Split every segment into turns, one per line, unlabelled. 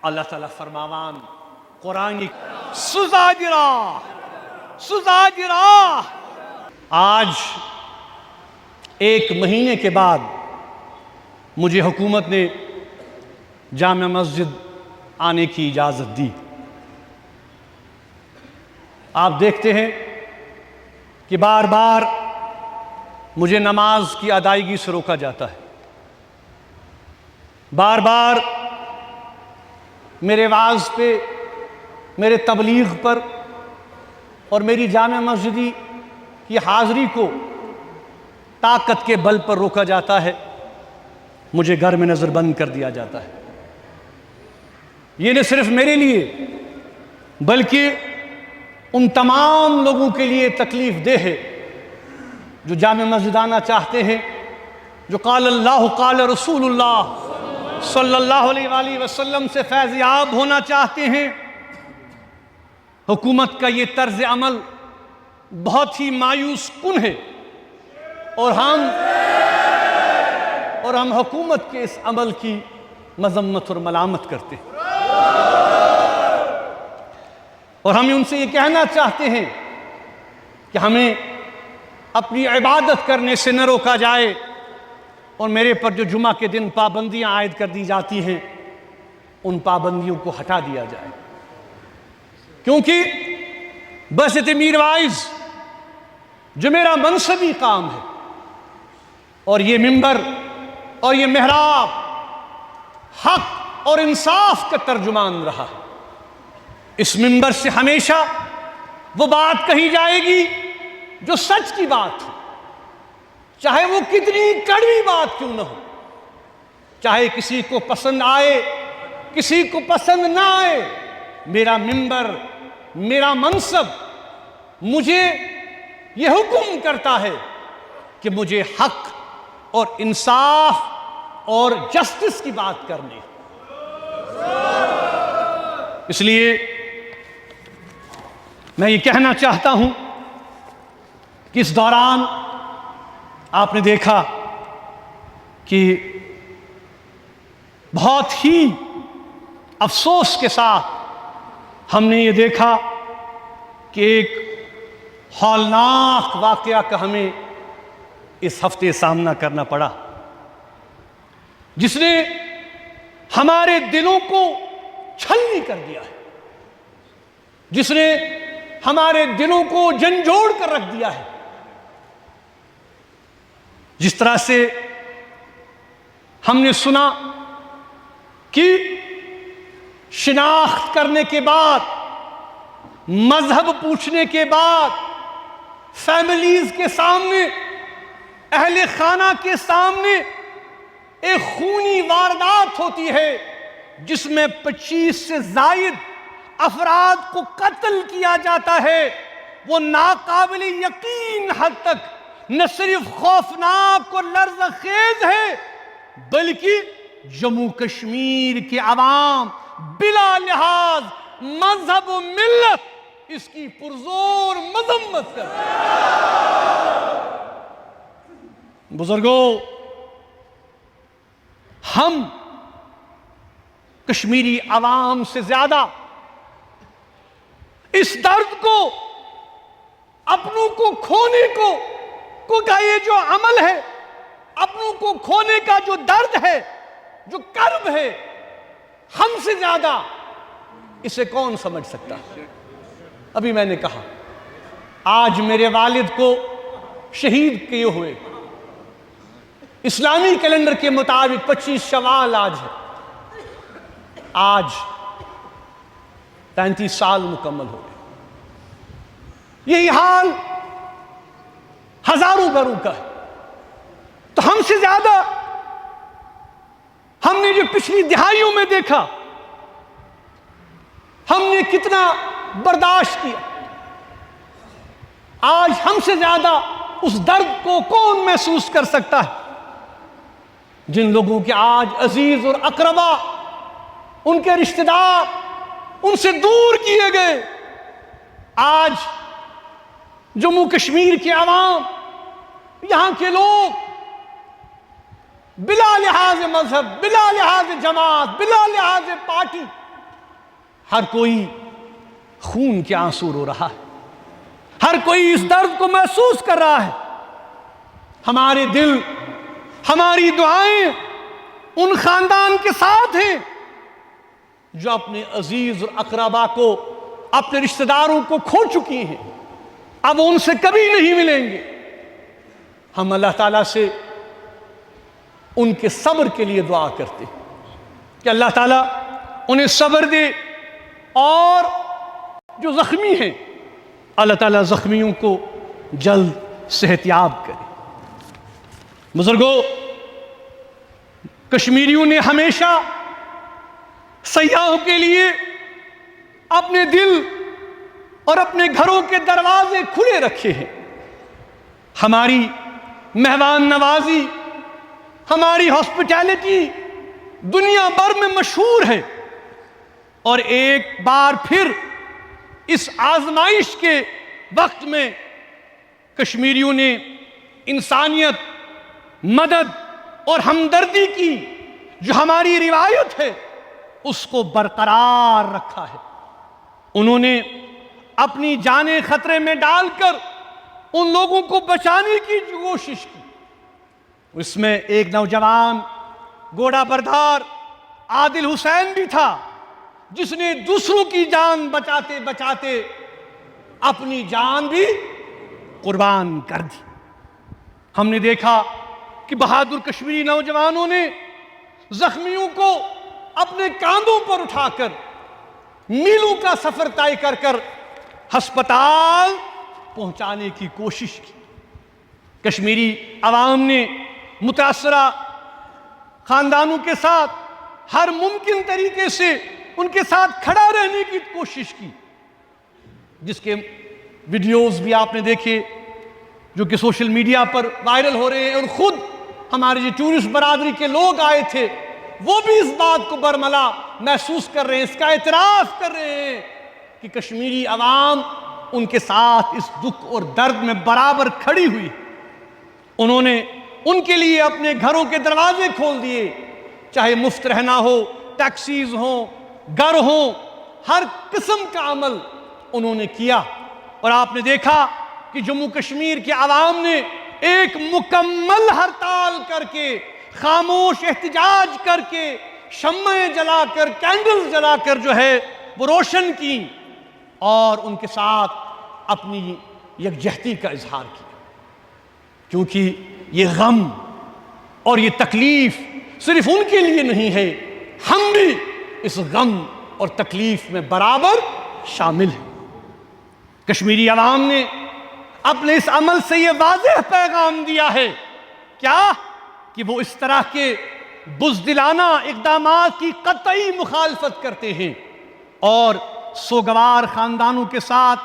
اللہ تعالیٰ فرماوان قرآن سزاجرہ آج 1 مہینے کے بعد مجھے حکومت نے جامع مسجد آنے کی اجازت دی۔ آپ دیکھتے ہیں کہ بار بار مجھے نماز کی ادائیگی سے روکا جاتا ہے، بار بار میرے وعظ پہ، میرے تبلیغ پر اور میری جامع مسجدی کی حاضری کو طاقت کے بل پر روکا جاتا ہے، مجھے گھر میں نظر بند کر دیا جاتا ہے۔ یہ نہ صرف میرے لیے بلکہ ان تمام لوگوں کے لیے تکلیف دہ ہے جو جامع مسجد آنا چاہتے ہیں، جو قال اللہ قال رسول اللہ صلی اللہ علیہ وآلہ وسلم سے فیض یاب ہونا چاہتے ہیں۔ حکومت کا یہ طرز عمل بہت ہی مایوس کن ہے اور ہم حکومت کے اس عمل کی مذمت اور ملامت کرتے ہیں، اور ہم ان سے یہ کہنا چاہتے ہیں کہ ہمیں اپنی عبادت کرنے سے نہ روکا جائے، اور میرے پر جو جمعہ کے دن پابندیاں عائد کر دی جاتی ہیں ان پابندیوں کو ہٹا دیا جائے، کیونکہ بعثت میر واعظ جو میرا منصبی کام ہے، اور یہ منبر اور یہ محراب حق اور انصاف کا ترجمان رہا ہے۔ اس منبر سے ہمیشہ وہ بات کہی جائے گی جو سچ کی بات ہے، چاہے وہ کتنی کڑوی بات کیوں نہ ہو، چاہے کسی کو پسند آئے کسی کو پسند نہ آئے۔ میرا منبر، میرا منصب مجھے یہ حکم کرتا ہے کہ مجھے حق اور انصاف اور جسٹس کی بات کرنی۔ اس لیے میں یہ کہنا چاہتا ہوں کہ اس دوران آپ نے دیکھا کہ بہت ہی افسوس کے ساتھ ہم نے یہ دیکھا کہ ایک ہولناک واقعہ کا ہمیں اس ہفتے سامنا کرنا پڑا، جس نے ہمارے دلوں کو چھلنی کر دیا ہے، جس نے ہمارے دلوں کو جھنجھوڑ کر رکھ دیا ہے۔ جس طرح سے ہم نے سنا کہ شناخت کرنے کے بعد، مذہب پوچھنے کے بعد، فیملیز کے سامنے، اہل خانہ کے سامنے ایک خونی واردات ہوتی ہے جس میں 25 سے زائد افراد کو قتل کیا جاتا ہے۔ وہ ناقابل یقین حد تک نہ صرف خوفناک اور لرزہ خیز ہے بلکہ جموں کشمیر کے عوام بلا لحاظ مذہب و ملت اس کی پرزور مذمت کرتے ہیں۔ بزرگوں، ہم کشمیری عوام سے زیادہ اس درد کو، اپنوں کو کھونے کو کا یہ جو عمل ہے، اپنوں کو کھونے کا جو درد ہے، جو کرب ہے، ہم سے زیادہ اسے کون سمجھ سکتا؟ ابھی میں نے کہا آج میرے والد کو شہید کیے ہوئے اسلامی کیلنڈر کے مطابق 25 شوال آج ہے، آج 35 سال مکمل ہو گئے۔ یہی حال ہزاروں گھروں کا ہے۔ تو ہم سے زیادہ ہم نے جو پچھلی دہائیوں میں دیکھا، ہم نے کتنا برداشت کیا، آج ہم سے زیادہ اس درد کو کون محسوس کر سکتا ہے؟ جن لوگوں کے آج عزیز اور اقربا، ان کے رشتہ دار ان سے دور کیے گئے، آج جموں کشمیر کے عوام، یہاں کے لوگ بلا لحاظ مذہب، بلا لحاظ جماعت، بلا لحاظ پارٹی ہر کوئی خون کے آنسو رو رہا ہے، ہر کوئی اس درد کو محسوس کر رہا ہے۔ ہمارے دل، ہماری دعائیں ان خاندان کے ساتھ ہیں جو اپنے عزیز اور اقربا کو، اپنے رشتہ داروں کو کھو چکی ہیں، اب ان سے کبھی نہیں ملیں گے۔ ہم اللہ تعالیٰ سے ان کے صبر کے لیے دعا کرتے ہیں کہ اللہ تعالیٰ انہیں صبر دے، اور جو زخمی ہیں اللہ تعالیٰ زخمیوں کو جلد صحت یاب کرے۔ بزرگوں، کشمیریوں نے ہمیشہ سیاحوں کے لیے اپنے دل اور اپنے گھروں کے دروازے کھلے رکھے ہیں۔ ہماری مہمان نوازی، ہماری ہاسپٹیلٹی دنیا بھر میں مشہور ہے، اور ایک بار پھر اس آزمائش کے وقت میں کشمیریوں نے انسانیت، مدد اور ہمدردی کی جو ہماری روایت ہے اس کو برقرار رکھا ہے۔ انہوں نے اپنی جانیں خطرے میں ڈال کر ان لوگوں کو بچانے کی جو کوشش کی، اس میں ایک نوجوان گھوڑا بردار عادل حسین بھی تھا، جس نے دوسروں کی جان بچاتے بچاتے اپنی جان بھی قربان کر دی۔ ہم نے دیکھا کہ بہادر کشمیری نوجوانوں نے زخمیوں کو اپنے کاندھوں پر اٹھا کر میلوں کا سفر طے کر کر ہسپتال پہنچانے کی کوشش کی۔ کشمیری عوام نے متاثرہ خاندانوں کے ساتھ ہر ممکن طریقے سے ان کے ساتھ کھڑا رہنے کی کوشش کی، جس کے ویڈیوز بھی آپ نے دیکھے جو کہ سوشل میڈیا پر وائرل ہو رہے ہیں، اور خود ہمارے جو ٹورسٹ برادری کے لوگ آئے تھے وہ بھی اس بات کو برملا محسوس کر رہے ہیں، اس کا اعتراف کر رہے ہیں کہ کشمیری عوام ان کے ساتھ اس دکھ اور درد میں برابر کھڑی ہوئی۔ انہوں نے ان کے لیے اپنے گھروں کے دروازے کھول دیے، چاہے مفت رہنا ہو، ٹیکسیز ہوں، گھر ہوں، ہر قسم کا عمل انہوں نے کیا۔ اور آپ نے دیکھا کہ جموں کشمیر کے عوام نے ایک مکمل ہڑتال کر کے، خاموش احتجاج کر کے، شمعیں جلا کر، کینڈلز جلا کر جو ہے وہ روشن کی، اور ان کے ساتھ اپنی یکجہتی کا اظہار کیا، کیونکہ یہ غم اور یہ تکلیف صرف ان کے لیے نہیں ہے، ہم بھی اس غم اور تکلیف میں برابر شامل ہیں۔ کشمیری عوام نے اپنے اس عمل سے یہ واضح پیغام دیا ہے کیا کہ وہ اس طرح کے بزدلانہ اقدامات کی قطعی مخالفت کرتے ہیں، اور سوگوار خاندانوں کے ساتھ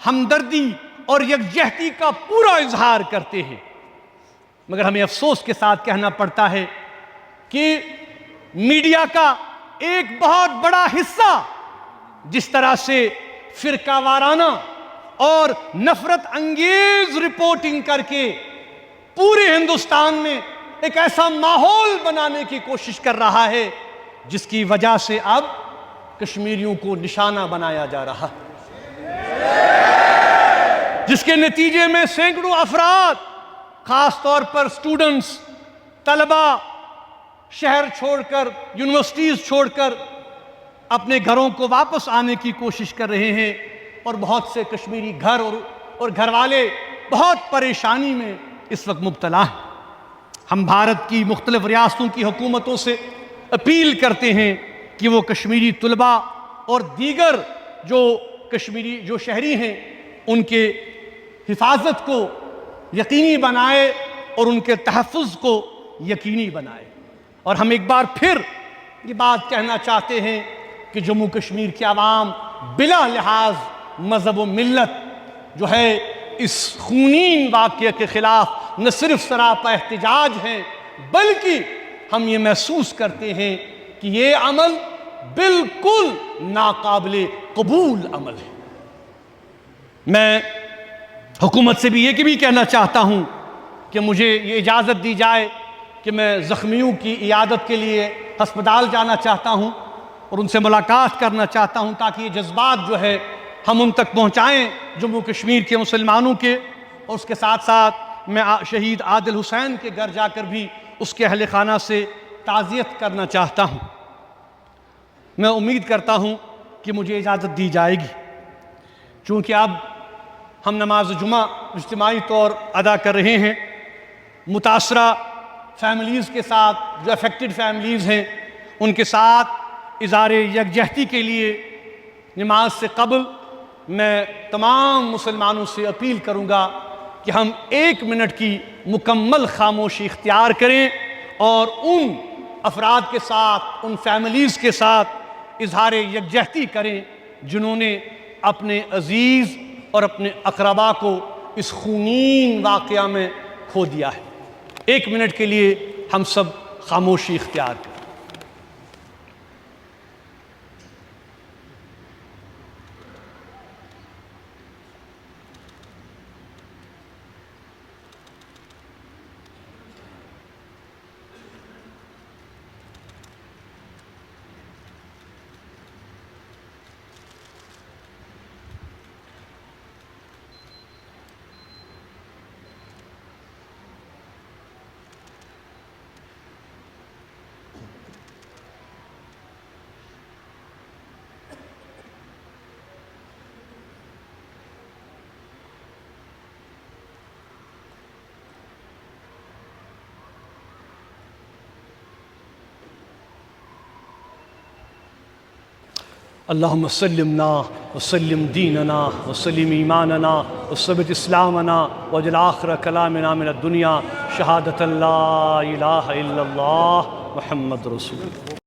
ہمدردی اور یکجہتی کا پورا اظہار کرتے ہیں۔ مگر ہمیں افسوس کے ساتھ کہنا پڑتا ہے کہ میڈیا کا ایک بہت بڑا حصہ جس طرح سے فرقہ وارانہ اور نفرت انگیز رپورٹنگ کر کے پورے ہندوستان میں ایک ایسا ماحول بنانے کی کوشش کر رہا ہے جس کی وجہ سے اب کشمیریوں کو نشانہ بنایا جا رہا ہے، جس کے نتیجے میں سینکڑوں افراد، خاص طور پر سٹوڈنٹس، طلبہ، شہر چھوڑ کر، یونیورسٹیز چھوڑ کر اپنے گھروں کو واپس آنے کی کوشش کر رہے ہیں، اور بہت سے کشمیری گھر اور گھر والے بہت پریشانی میں اس وقت مبتلا ہیں۔ ہم بھارت کی مختلف ریاستوں کی حکومتوں سے اپیل کرتے ہیں کہ وہ کشمیری طلباء اور دیگر جو شہری ہیں ان کے حفاظت کو یقینی بنائے اور ان کے تحفظ کو یقینی بنائے۔ اور ہم ایک بار پھر یہ بات کہنا چاہتے ہیں کہ جموں کشمیر کے عوام بلا لحاظ مذہب و ملت جو ہے اس خونین واقعے کے خلاف نہ صرف سراپا احتجاج ہیں، بلکہ ہم یہ محسوس کرتے ہیں کہ یہ عمل بالکل ناقابل قبول عمل ہے۔ میں حکومت سے بھی یہ کہنا چاہتا ہوں کہ مجھے یہ اجازت دی جائے کہ میں زخمیوں کی عیادت کے لیے ہسپتال جانا چاہتا ہوں، اور ان سے ملاقات کرنا چاہتا ہوں تاکہ یہ جذبات جو ہے ہم ان تک پہنچائیں جموں کشمیر کے مسلمانوں کے، اور اس کے ساتھ ساتھ میں شہید عادل حسین کے گھر جا کر بھی اس کے اہل خانہ سے تعزیت کرنا چاہتا ہوں۔ میں امید کرتا ہوں کہ مجھے اجازت دی جائے گی، چونکہ اب ہم نماز جمعہ اجتماعی طور ادا کر رہے ہیں۔ متاثرہ فیملیز کے ساتھ، جو افیکٹڈ فیملیز ہیں، ان کے ساتھ اظہار یکجہتی کے لیے نماز سے قبل میں تمام مسلمانوں سے اپیل کروں گا کہ ہم 1 منٹ کی مکمل خاموشی اختیار کریں اور ان افراد کے ساتھ، ان فیملیز کے ساتھ اظہار یکجہتی کریں جنہوں نے اپنے عزیز اور اپنے اقربا کو اس خونین واقعہ میں کھو دیا ہے۔ 1 منٹ کے لیے ہم سب خاموشی اختیار کریں۔ اللہم سلمنا وسلم دیننا وسلم ایماننا وثبت اسلامنا واجعل آخر کلامنا من الدنیا شہادت لا الہ الا اللہ محمد رسول اللہ۔